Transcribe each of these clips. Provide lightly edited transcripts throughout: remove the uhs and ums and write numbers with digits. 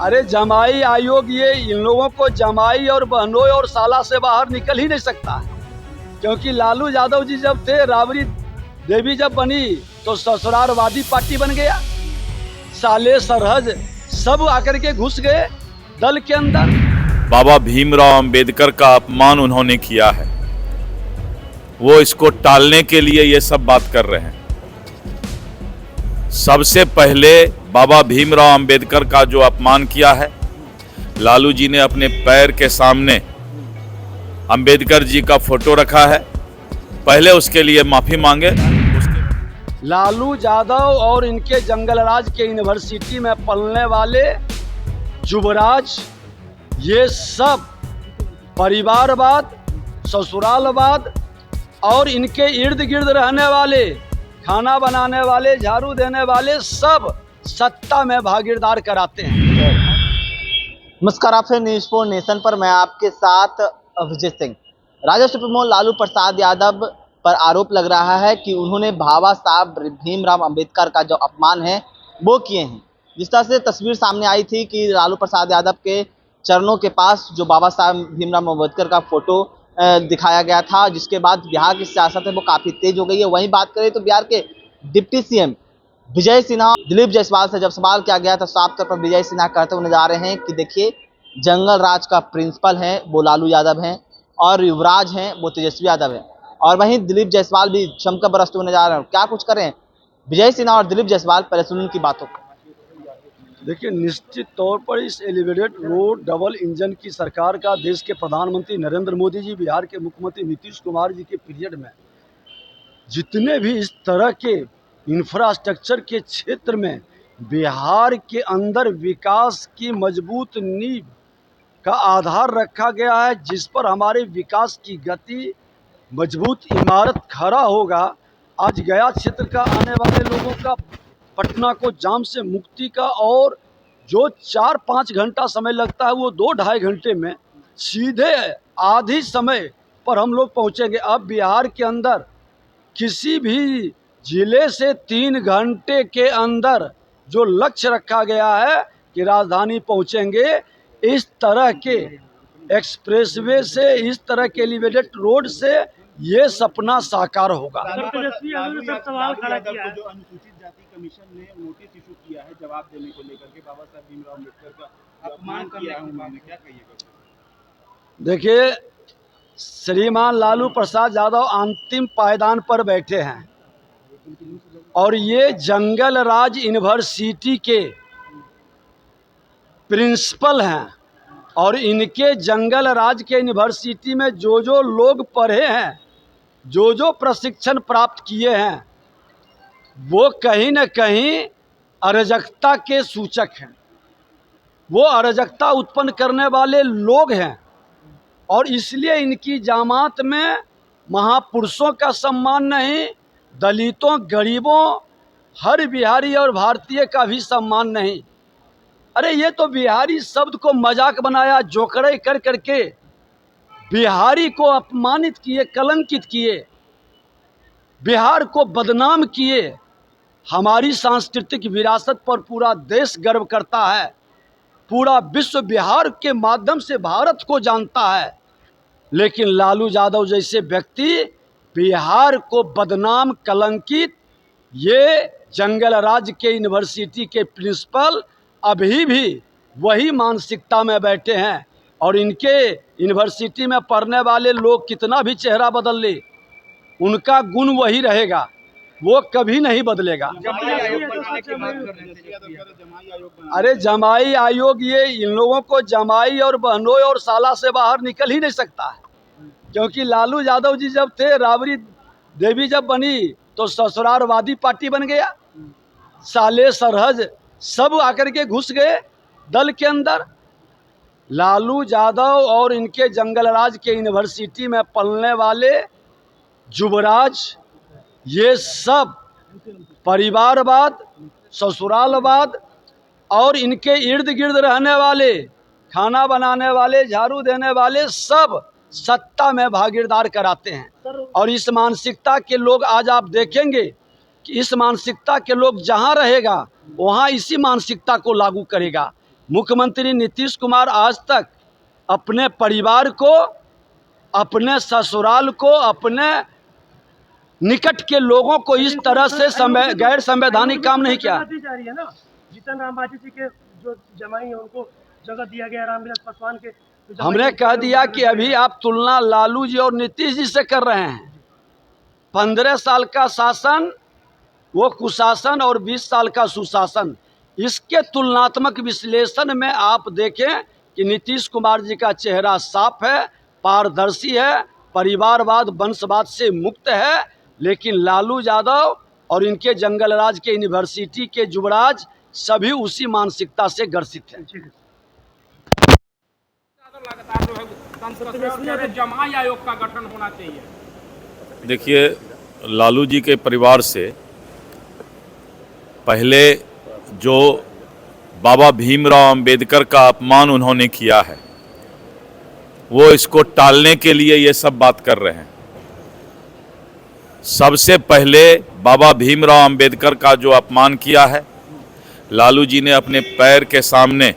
अरे जमाई आयोग ये इन लोगों को जमाई और बहनोई और साला से बाहर निकल ही नहीं सकता, क्योंकि लालू यादव जी जब थे, राबड़ी देवी जब बनी तो ससुरालवादी पार्टी बन गया। साले सरहज सब आकर के घुस गए दल के अंदर। बाबा भीमराव अंबेडकर का अपमान उन्होंने किया है, वो इसको टालने के लिए ये सब बात कर रहे हैं। सबसे पहले बाबा भीमराव अंबेडकर का जो अपमान किया है, लालू जी ने अपने पैर के सामने अंबेडकर जी का फोटो रखा है, पहले उसके लिए माफी मांगे। लालू यादव और इनके जंगलराज के यूनिवर्सिटी में पलने वाले युवराज, ये सब परिवारवाद, ससुरालवाद और इनके इर्द गिर्द रहने वाले, खाना बनाने वाले, झाड़ू देने वाले, सब सत्ता में भागीदार कराते हैं। नमस्कार, आप न्यूज़ 4 नेशन पर मैं आपके साथ अभिजीत सिंह। राजद सुप्रीमो लालू प्रसाद यादव पर आरोप लग रहा है कि उन्होंने बाबा साहब भीमराव अंबेडकर का जो अपमान है वो किए हैं। जिस तरह से तस्वीर सामने आई थी कि लालू प्रसाद यादव के चरणों के पास जो बाबा साहब भीमराव अम्बेडकर का फोटो दिखाया गया था, जिसके बाद बिहार की सियासत है वो काफ़ी तेज हो गई है। वहीं बात करें तो बिहार के डिप्टी सीएम विजय सिन्हा, दिलीप जायसवाल से जब सवाल किया गया तो साफ तौर पर विजय सिन्हा कहते हुए नजर आ रहे हैं कि देखिए, जंगल राज का प्रिंसिपल है वो लालू यादव हैं और युवराज हैं वो तेजस्वी यादव हैं। और वहीं दिलीप जायसवाल भी चमका बरसते हुए नजर आ रहे हैं। क्या कुछ करें विजय सिन्हा और दिलीप जायसवाल, पहले सुन उनकी बातों को। देखिए, निश्चित तौर पर इस एलिवेटेड रोड डबल इंजन की सरकार का देश के प्रधानमंत्री नरेंद्र मोदी जी, बिहार के मुख्यमंत्री नीतीश कुमार जी के पीरियड में जितने भी इस तरह के इंफ्रास्ट्रक्चर के क्षेत्र में बिहार के अंदर विकास की मजबूत नींव का आधार रखा गया है, जिस पर हमारे विकास की गति, मजबूत इमारत खड़ा होगा। आज गया क्षेत्र का आने वाले लोगों का, पटना को जाम से मुक्ति का, और जो 4-5 घंटा समय लगता है वो 2-2.5 घंटे में सीधे आधी समय पर हम लोग पहुंचेंगे। अब बिहार के अंदर किसी भी जिले से 3 घंटे के अंदर जो लक्ष्य रखा गया है कि राजधानी पहुंचेंगे, इस तरह के एक्सप्रेसवे से, इस तरह के एलिवेटेड रोड से ये सपना साकार होगा। सवाल खड़ा किया है। जो अनुसूचित जाति कमीशन ने नोटिस इशू किया है जवाब देने को लेकर के, बाबा साहब भीमराव अम्बेडकर का अपमान किया है उन्होंने, क्या कहिएगा? देखिए, श्रीमान लालू प्रसाद यादव अंतिम पायदान पर बैठे हैं और ये जंगल राज यूनिवर्सिटी के प्रिंसिपल हैं, और इनके जंगल राज के यूनिवर्सिटी में जो जो लोग पढ़े हैं, जो जो प्रशिक्षण प्राप्त किए हैं, वो कहीं न कहीं अराजकता के सूचक हैं। वो अराजकता उत्पन्न करने वाले लोग हैं, और इसलिए इनकी जामात में महापुरुषों का सम्मान नहीं, दलितों, गरीबों, हर बिहारी और भारतीय का भी सम्मान नहीं। अरे ये तो बिहारी शब्द को मजाक बनाया, जोकड़े कर करके बिहारी को अपमानित किए, कलंकित किए, बिहार को बदनाम किए। हमारी सांस्कृतिक विरासत पर पूरा देश गर्व करता है, पूरा विश्व बिहार के माध्यम से भारत को जानता है, लेकिन लालू यादव जैसे व्यक्ति बिहार को बदनाम, कलंकित, ये जंगल राज के यूनिवर्सिटी के प्रिंसिपल अभी भी वही मानसिकता में बैठे हैं, और इनके यूनिवर्सिटी में पढ़ने वाले लोग कितना भी चेहरा बदल ले, उनका गुण वही रहेगा, वो कभी नहीं बदलेगा। अरे जमाई आयोग ये इन लोगों को जमाई और बहनोई और साला से बाहर निकल ही नहीं सकता है, क्योंकि लालू यादव जी जब थे, राबड़ी देवी जब बनी तो ससुरालवादी पार्टी बन गया। साले सरहज सब आकर के घुस गए दल के अंदर। लालू यादव और इनके जंगलराज के यूनिवर्सिटी में पलने वाले युवराज, ये सब परिवारवाद, ससुरालवाद और इनके इर्द गिर्द रहने वाले, खाना बनाने वाले, झाड़ू देने वाले, सब सत्ता में भागीदार कराते हैं। और इस मानसिकता के लोग, आज आप देखेंगे कि इस मानसिकता के लोग जहां रहेगा वहां इसी मानसिकता को लागू करेगा। मुख्यमंत्री नीतीश कुमार आज तक अपने परिवार को, अपने ससुराल को, अपने निकट के लोगों को इस तरह से गैर संवैधानिक काम नहीं किया। दी जा रही है ना, जीतन राम मांझी जी के जो जमाई है उनको जगह दिया गया, रामविलास पासवान के हमने कह दिया कि अभी आप तुलना लालू जी और नीतीश जी से कर रहे हैं। 15 साल का शासन वो कुशासन और 20 साल का सुशासन, इसके तुलनात्मक विश्लेषण में आप देखें कि नीतीश कुमार जी का चेहरा साफ है, पारदर्शी है, परिवारवाद वंशवाद से मुक्त है। लेकिन लालू यादव और इनके जंगल राज के यूनिवर्सिटी के युवराज सभी उसी मानसिकता से ग्रसित हैं। लगातार जो है संसद जमाई आयोग का गठन होना चाहिए। देखिए, लालू जी के परिवार से पहले जो बाबा भीमराव अंबेडकर का अपमान उन्होंने किया है, वो इसको टालने के लिए ये सब बात कर रहे हैं। सबसे पहले बाबा भीमराव अंबेडकर का जो अपमान किया है, लालू जी ने अपने पैर के सामने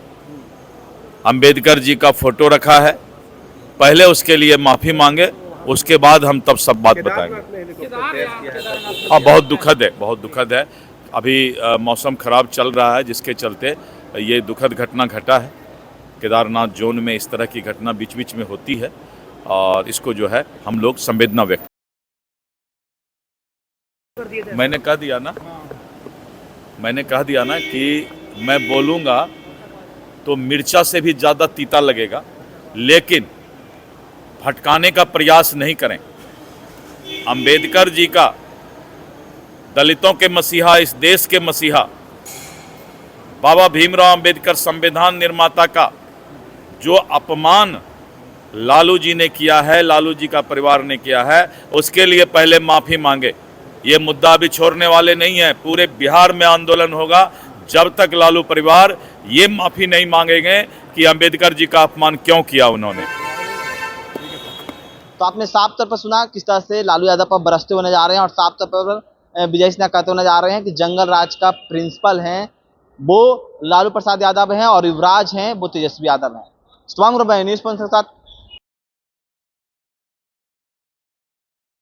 अंबेडकर जी का फोटो रखा है। पहले उसके लिए माफ़ी मांगे, उसके बाद हम तब सब बात बताएंगे। हाँ, बहुत दुखद है, बहुत दुखद है। अभी मौसम खराब चल रहा है, जिसके चलते ये दुखद घटना घटा है। केदारनाथ जोन में इस तरह की घटना बीच बीच में होती है और इसको जो है हम लोग संवेदना व्यक्त। मैंने कह दिया ना कि मैं बोलूँगा तो मिर्चा से भी ज़्यादा तीता लगेगा, लेकिन भटकाने का प्रयास नहीं करें। अंबेडकर जी का, दलितों के मसीहा, इस देश के मसीहा बाबा भीमराव अंबेडकर संविधान निर्माता का जो अपमान लालू जी ने किया है, लालू जी का परिवार ने किया है, उसके लिए पहले माफ़ी मांगे। ये मुद्दा अभी छोड़ने वाले नहीं है। पूरे बिहार में आंदोलन होगा जब तक लालू परिवार ये माफ़ी नहीं मांगेंगे कि अंबेडकर जी का अपमान क्यों किया उन्होंने। तो आपने साफ तौर पर सुना किस तरह से लालू यादव पर बरसते हुए नजर आ रहे हैं, और साफ तौर पर विजय सिन्हा कहते हुए नजर आ रहे हैं कि जंगल राज का प्रिंसिपल हैं वो लालू प्रसाद यादव हैं और युवराज हैं वो तेजस्वी यादव हैं। न्यूज़ के साथ